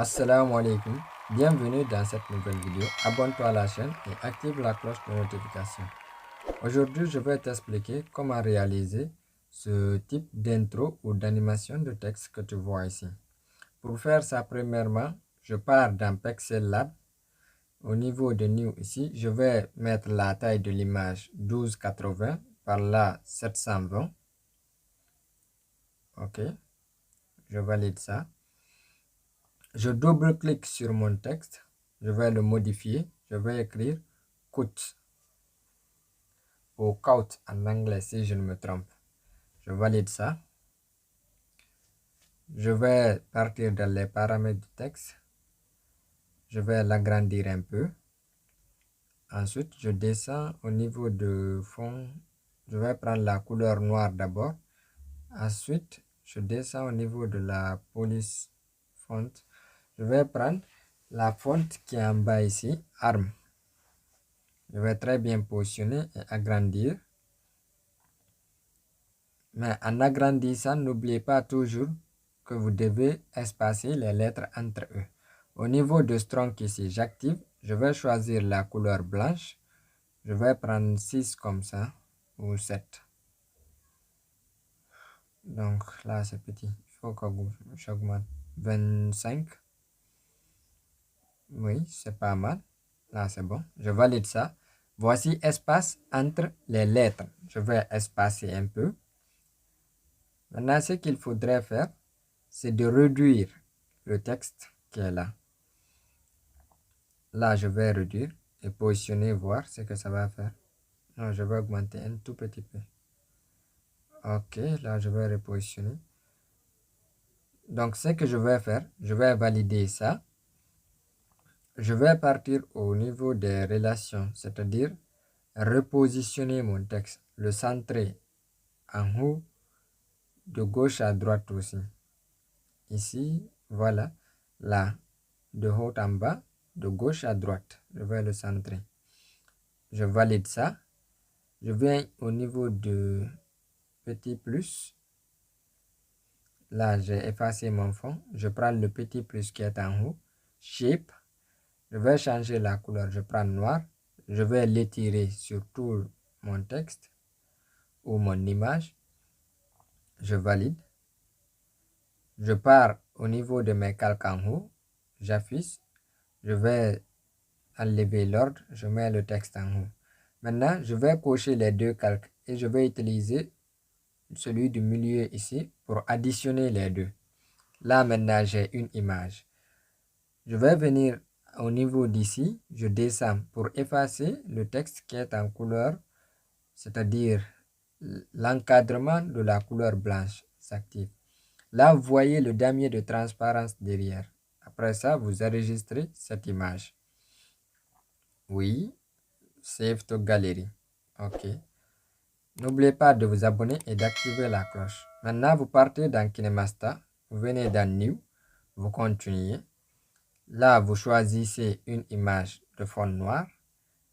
Assalamu alaikum, bienvenue dans cette nouvelle vidéo. Abonne-toi à la chaîne et active la cloche de notification. Aujourd'hui, je vais t'expliquer comment réaliser ce type d'intro ou d'animation de texte que tu vois ici. Pour faire ça, premièrement, je pars dans Pexel Lab. Au niveau de New ici, je vais mettre la taille de l'image 1280 par là 720. Ok, je valide ça. Je double-clique sur mon texte, je vais le modifier, je vais écrire coûte ou cout en anglais si je ne me trompe. Je valide ça. Je vais partir dans les paramètres du texte. Je vais l'agrandir un peu. Ensuite, je descends au niveau de fond. Je vais prendre la couleur noire d'abord. Ensuite, je descends au niveau de la police font. Je vais prendre la fonte qui est en bas ici, ARM. Je vais très bien positionner et agrandir. Mais en agrandissant, n'oubliez pas toujours que vous devez espacer les lettres entre eux. Au niveau de Strong ici, j'active. Je vais choisir la couleur blanche. Je vais prendre 6 comme ça ou 7. Donc là, c'est petit. Il faut que j'augmente 25. Oui, c'est pas mal. Là, c'est bon. Je valide ça. Voici espace entre les lettres. Je vais espacer un peu. Maintenant, ce qu'il faudrait faire, c'est de réduire le texte qui est là. Là, je vais réduire et positionner, voir ce que ça va faire. Non, je vais augmenter un tout petit peu. Ok, là, je vais repositionner. Donc, ce que je vais faire, je vais valider ça. Je vais partir au niveau des relations, c'est-à-dire repositionner mon texte, le centrer en haut, de gauche à droite aussi. Ici, voilà, là, de haut en bas, de gauche à droite. Je vais le centrer. Je valide ça. Je viens au niveau de petit plus. Là, j'ai effacé mon fond. Je prends le petit plus qui est en haut. Shape. Je vais changer la couleur. Je prends noir. Je vais l'étirer sur tout mon texte ou mon image. Je valide. Je pars au niveau de mes calques en haut. J'affiche. Je vais enlever l'ordre. Je mets le texte en haut. Maintenant, je vais cocher les deux calques et je vais utiliser celui du milieu ici pour additionner les deux. Là maintenant j'ai une image. Je vais venir au niveau d'ici, je descends pour effacer le texte qui est en couleur, c'est-à-dire l'encadrement de la couleur blanche s'active. Là vous voyez le damier de transparence derrière. Après ça, vous enregistrez cette image. Oui, save to gallery. Ok. N'oubliez pas de vous abonner et d'activer la cloche. Maintenant, vous partez dans KineMaster, vous venez dans New, vous continuez. Là, vous choisissez une image de fond noir.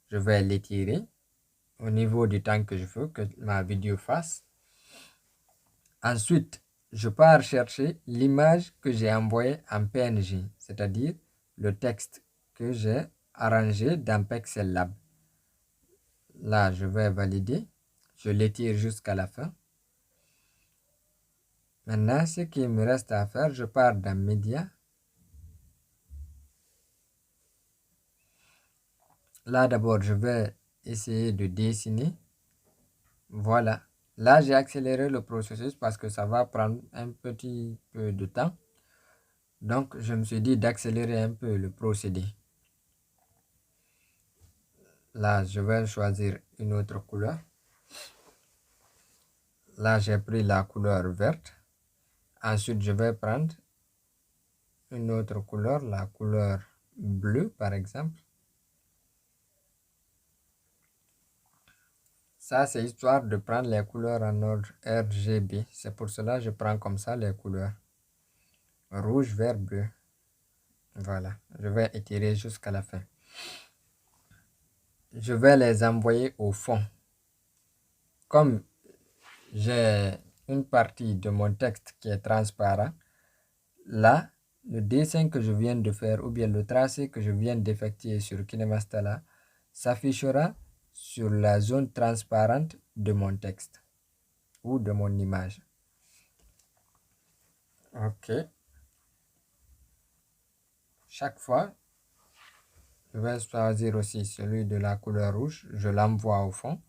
Je vais l'étirer au niveau du temps que je veux que ma vidéo fasse. Ensuite, je pars chercher l'image que j'ai envoyée en PNG, c'est-à-dire le texte que j'ai arrangé dans Pexel Lab. Là, je vais valider. Je l'étire jusqu'à la fin. Maintenant, ce qu'il me reste à faire, je pars dans Média. Là, d'abord, je vais essayer de dessiner. Voilà. Là, j'ai accéléré le processus parce que ça va prendre un petit peu de temps. Donc, je me suis dit d'accélérer un peu le procédé. Là, je vais choisir une autre couleur. Là, j'ai pris la couleur verte. Ensuite, je vais prendre une autre couleur, la couleur bleue par exemple. Ça, c'est histoire de prendre les couleurs en ordre RGB. C'est pour cela que je prends comme ça les couleurs. Rouge, vert, bleu. Voilà. Je vais étirer jusqu'à la fin. Je vais les envoyer au fond. Comme j'ai une partie de mon texte qui est transparent, là, le dessin que je viens de faire ou bien le tracé que je viens d'effectuer sur KineMaster là s'affichera sur la zone transparente de mon texte ou de mon image. Ok. Chaque fois, je vais choisir aussi celui de la couleur rouge. Je l'envoie au fond.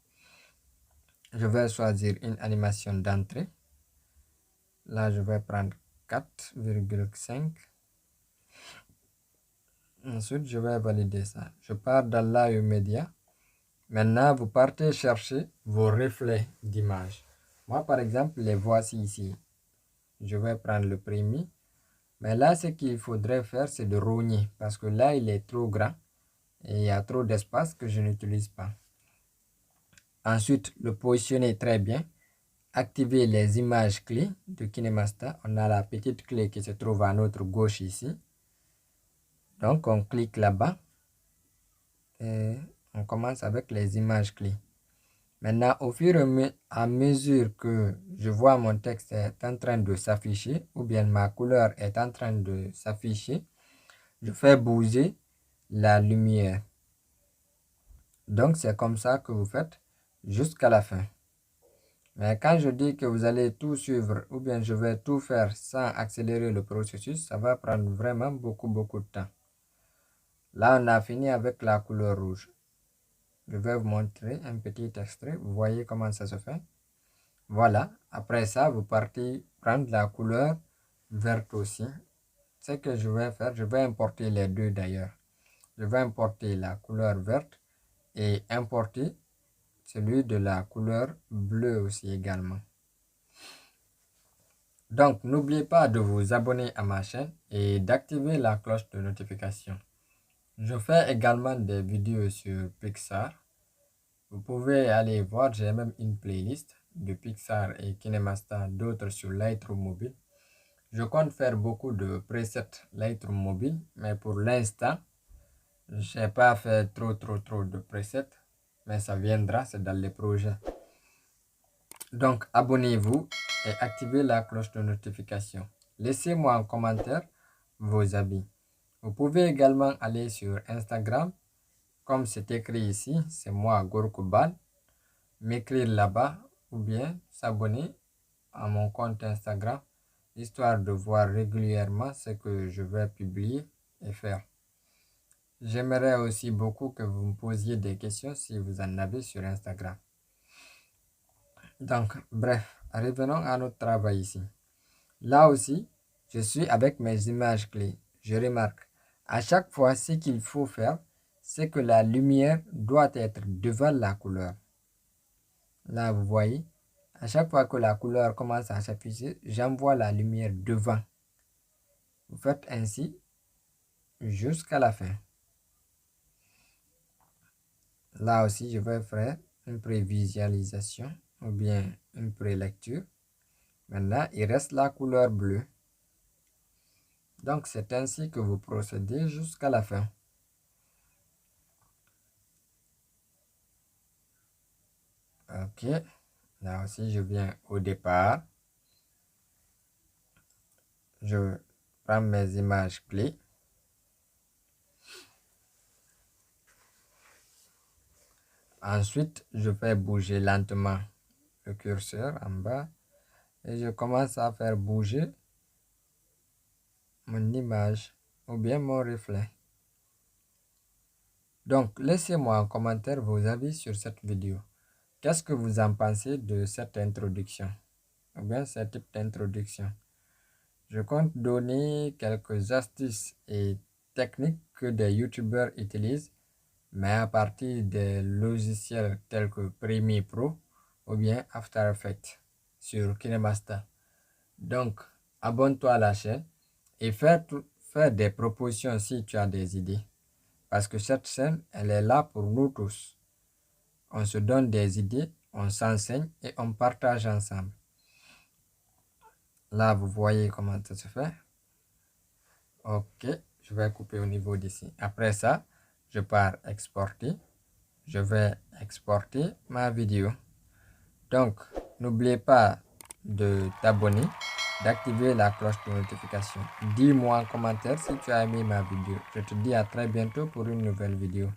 Je vais choisir une animation d'entrée. Là, je vais prendre 4,5. Ensuite, je vais valider ça. Je pars dans l'AE Media. Maintenant, vous partez chercher vos reflets d'image. Moi, par exemple, les voici ici. Je vais prendre le premier. Mais là, ce qu'il faudrait faire, c'est de rogner. Parce que là, il est trop grand. Et il y a trop d'espace que je n'utilise pas. Ensuite, le positionner très bien. Activer les images clés de KineMaster. On a la petite clé qui se trouve à notre gauche ici. Donc, on clique là-bas. Et on commence avec les images clés. Maintenant, au fur et à mesure que je vois mon texte est en train de s'afficher, ou bien ma couleur est en train de s'afficher, je fais bouger la lumière. Donc, c'est comme ça que vous faites jusqu'à la fin. Mais quand je dis que vous allez tout suivre, ou bien je vais tout faire sans accélérer le processus, ça va prendre vraiment beaucoup de temps. Là, on a fini avec la couleur rouge. Je vais vous montrer un petit extrait. Vous voyez comment ça se fait. Voilà. Après ça, vous partez prendre la couleur verte aussi. Ce que je vais faire, je vais importer les deux d'ailleurs. Je vais importer la couleur verte et importer celui de la couleur bleue aussi également. Donc, n'oubliez pas de vous abonner à ma chaîne et d'activer la cloche de notification. Je fais également des vidéos sur Pixar. Vous pouvez aller voir, j'ai même une playlist de Pixar et KineMaster, d'autres sur Lightroom Mobile. Je compte faire beaucoup de presets Lightroom Mobile, mais pour l'instant, je n'ai pas fait trop de presets, mais ça viendra, c'est dans les projets. Donc, abonnez-vous et activez la cloche de notification. Laissez-moi en commentaire vos avis. Vous pouvez également aller sur Instagram, comme c'est écrit ici, c'est moi Gorkubal, m'écrire là-bas ou bien s'abonner à mon compte Instagram, histoire de voir régulièrement ce que je vais publier et faire. J'aimerais aussi beaucoup que vous me posiez des questions si vous en avez sur Instagram. Donc, bref, revenons à notre travail ici. Là aussi, je suis avec mes images clés. Je remarque, à chaque fois, ce qu'il faut faire, c'est que la lumière doit être devant la couleur. Là, vous voyez, à chaque fois que la couleur commence à s'afficher, j'envoie la lumière devant. Vous faites ainsi jusqu'à la fin. Là aussi, je vais faire une prévisualisation ou bien une prélecture. Maintenant, il reste la couleur bleue. Donc, c'est ainsi que vous procédez jusqu'à la fin. Ok. Là aussi, je viens au départ. Je prends mes images clés. Ensuite, je fais bouger lentement le curseur en bas et je commence à faire bouger mon image ou bien mon reflet. Donc, laissez-moi en commentaire vos avis sur cette vidéo. Qu'est-ce que vous en pensez de cette introduction ou bien ce type d'introduction? Je compte donner quelques astuces et techniques que des youtubeurs utilisent, mais à partir des logiciels tels que Premiere Pro ou bien After Effects sur KineMaster. Donc, abonne-toi à la chaîne et fais des propositions si tu as des idées. Parce que cette chaîne, elle est là pour nous tous. On se donne des idées, on s'enseigne et on partage ensemble. Là, vous voyez comment ça se fait. Ok, je vais couper au niveau d'ici. Après ça, je pars exporter. Je vais exporter ma vidéo. Donc, n'oubliez pas de t'abonner d'activer la cloche de notification. Dis-moi en commentaire si tu as aimé ma vidéo. Je te dis à très bientôt pour une nouvelle vidéo.